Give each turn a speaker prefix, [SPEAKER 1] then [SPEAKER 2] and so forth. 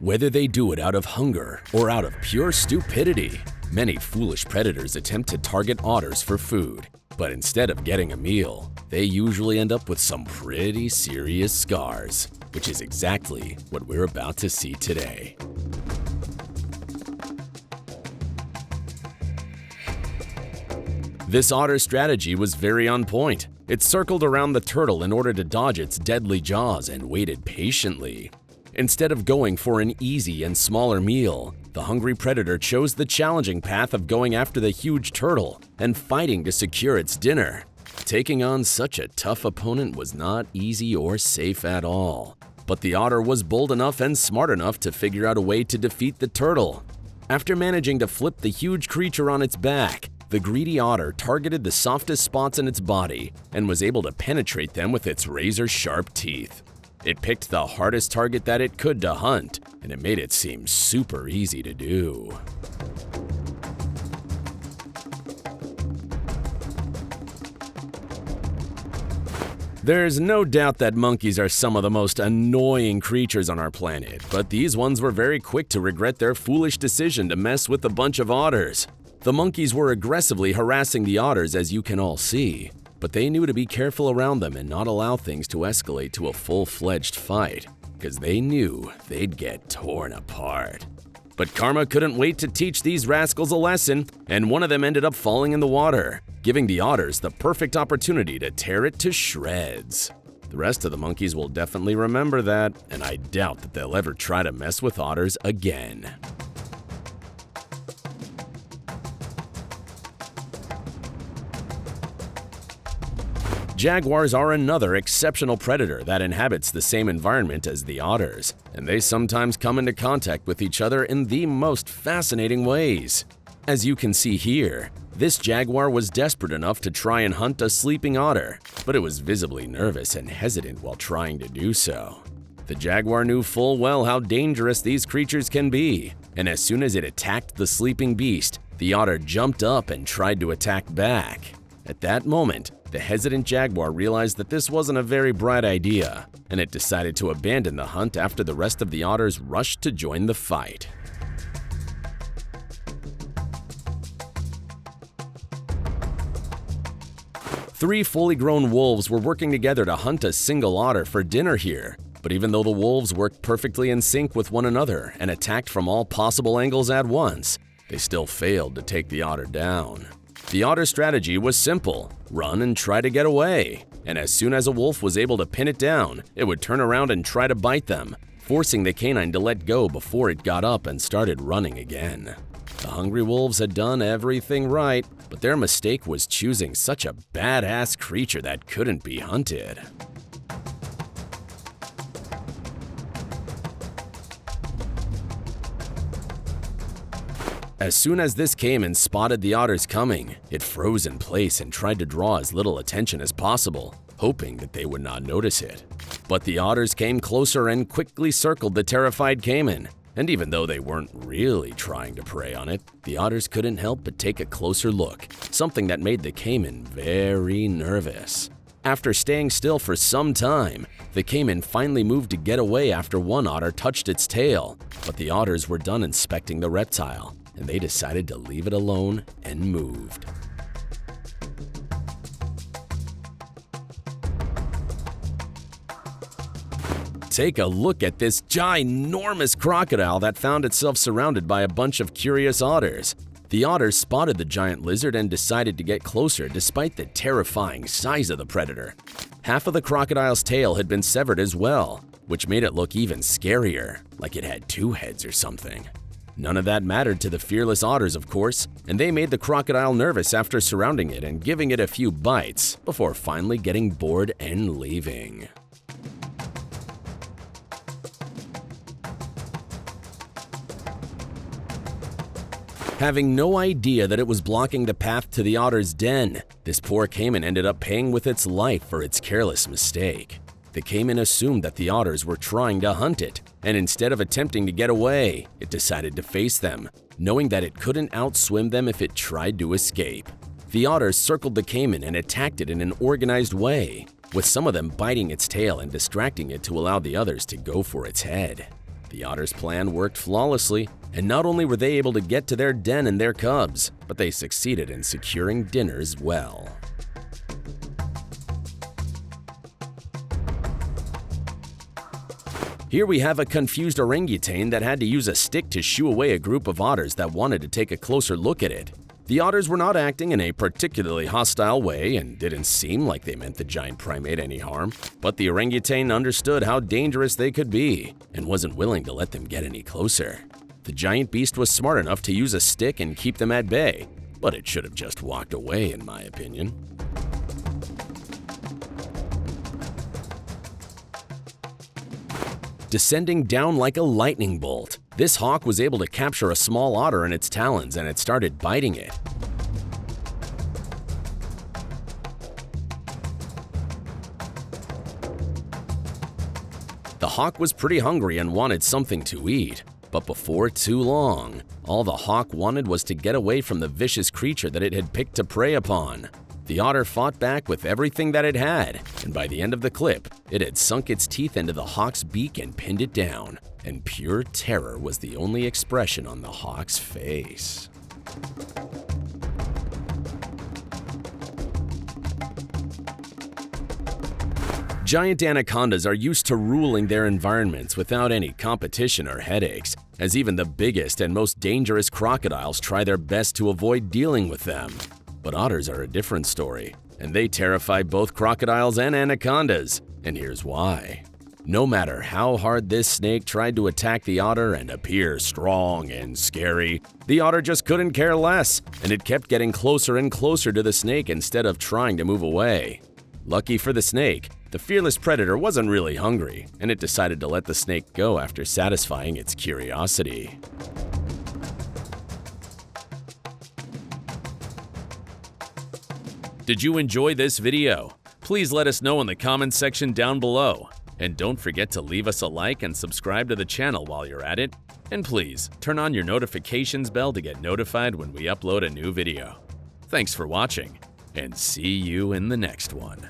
[SPEAKER 1] Whether they do it out of hunger or out of pure stupidity, many foolish predators attempt to target otters for food. But instead of getting a meal, they usually end up with some pretty serious scars, which is exactly what we're about to see today. This otter strategy was very on point. It circled around the turtle in order to dodge its deadly jaws and waited patiently. Instead of going for an easy and smaller meal, the hungry predator chose the challenging path of going after the huge turtle and fighting to secure its dinner. Taking on such a tough opponent was not easy or safe at all. But the otter was bold enough and smart enough to figure out a way to defeat the turtle. After managing to flip the huge creature on its back, the greedy otter targeted the softest spots in its body and was able to penetrate them with its razor-sharp teeth. It picked the hardest target that it could to hunt, and it made it seem super easy to do. There's no doubt that monkeys are some of the most annoying creatures on our planet, but these ones were very quick to regret their foolish decision to mess with a bunch of otters. The monkeys were aggressively harassing the otters, as you can all see, but they knew to be careful around them and not allow things to escalate to a full-fledged fight, because they knew they'd get torn apart. But karma couldn't wait to teach these rascals a lesson, and one of them ended up falling in the water, giving the otters the perfect opportunity to tear it to shreds. The rest of the monkeys will definitely remember that, and I doubt that they'll ever try to mess with otters again. Jaguars are another exceptional predator that inhabits the same environment as the otters, and they sometimes come into contact with each other in the most fascinating ways. As you can see here, this jaguar was desperate enough to try and hunt a sleeping otter, but it was visibly nervous and hesitant while trying to do so. The jaguar knew full well how dangerous these creatures can be, and as soon as it attacked the sleeping beast, the otter jumped up and tried to attack back. At that moment, the hesitant jaguar realized that this wasn't a very bright idea, and it decided to abandon the hunt after the rest of the otters rushed to join the fight. Three fully grown wolves were working together to hunt a single otter for dinner here, but even though the wolves worked perfectly in sync with one another and attacked from all possible angles at once, they still failed to take the otter down. The otter strategy was simple: run and try to get away, and as soon as a wolf was able to pin it down, it would turn around and try to bite them, forcing the canine to let go before it got up and started running again. The hungry wolves had done everything right, but their mistake was choosing such a badass creature that couldn't be hunted. As soon as this caiman spotted the otters coming, it froze in place and tried to draw as little attention as possible, hoping that they would not notice it. But the otters came closer and quickly circled the terrified caiman, and even though they weren't really trying to prey on it, the otters couldn't help but take a closer look, something that made the caiman very nervous. After staying still for some time, the caiman finally moved to get away after one otter touched its tail, but the otters were done inspecting the reptile, and they decided to leave it alone and moved. Take a look at this ginormous crocodile that found itself surrounded by a bunch of curious otters. The otters spotted the giant lizard and decided to get closer despite the terrifying size of the predator. Half of the crocodile's tail had been severed as well, which made it look even scarier, like it had two heads or something. None of that mattered to the fearless otters, of course, and they made the crocodile nervous after surrounding it and giving it a few bites before finally getting bored and leaving. Having no idea that it was blocking the path to the otter's den, this poor caiman ended up paying with its life for its careless mistake. The caiman assumed that the otters were trying to hunt it, and instead of attempting to get away, it decided to face them, knowing that it couldn't outswim them if it tried to escape. The otters circled the caiman and attacked it in an organized way, with some of them biting its tail and distracting it to allow the others to go for its head. The otters' plan worked flawlessly, and not only were they able to get to their den and their cubs, but they succeeded in securing dinners well. Here we have a confused orangutan that had to use a stick to shoo away a group of otters that wanted to take a closer look at it. The otters were not acting in a particularly hostile way and didn't seem like they meant the giant primate any harm, but the orangutan understood how dangerous they could be and wasn't willing to let them get any closer. The giant beast was smart enough to use a stick and keep them at bay, but it should have just walked away, in my opinion. Descending down like a lightning bolt, this hawk was able to capture a small otter in its talons and it started biting it. The hawk was pretty hungry and wanted something to eat, but before too long, all the hawk wanted was to get away from the vicious creature that it had picked to prey upon. The otter fought back with everything that it had, and by the end of the clip, it had sunk its teeth into the hawk's beak and pinned it down, and pure terror was the only expression on the hawk's face. Giant anacondas are used to ruling their environments without any competition or headaches, as even the biggest and most dangerous crocodiles try their best to avoid dealing with them. But otters are a different story, and they terrify both crocodiles and anacondas, and here's why. No matter how hard this snake tried to attack the otter and appear strong and scary, the otter just couldn't care less, and it kept getting closer and closer to the snake instead of trying to move away. Lucky for the snake, the fearless predator wasn't really hungry, and it decided to let the snake go after satisfying its curiosity. Did you enjoy this video? Please let us know in the comments section down below. And don't forget to leave us a like and subscribe to the channel while you're at it. And please, turn on your notifications bell to get notified when we upload a new video. Thanks for watching, and see you in the next one.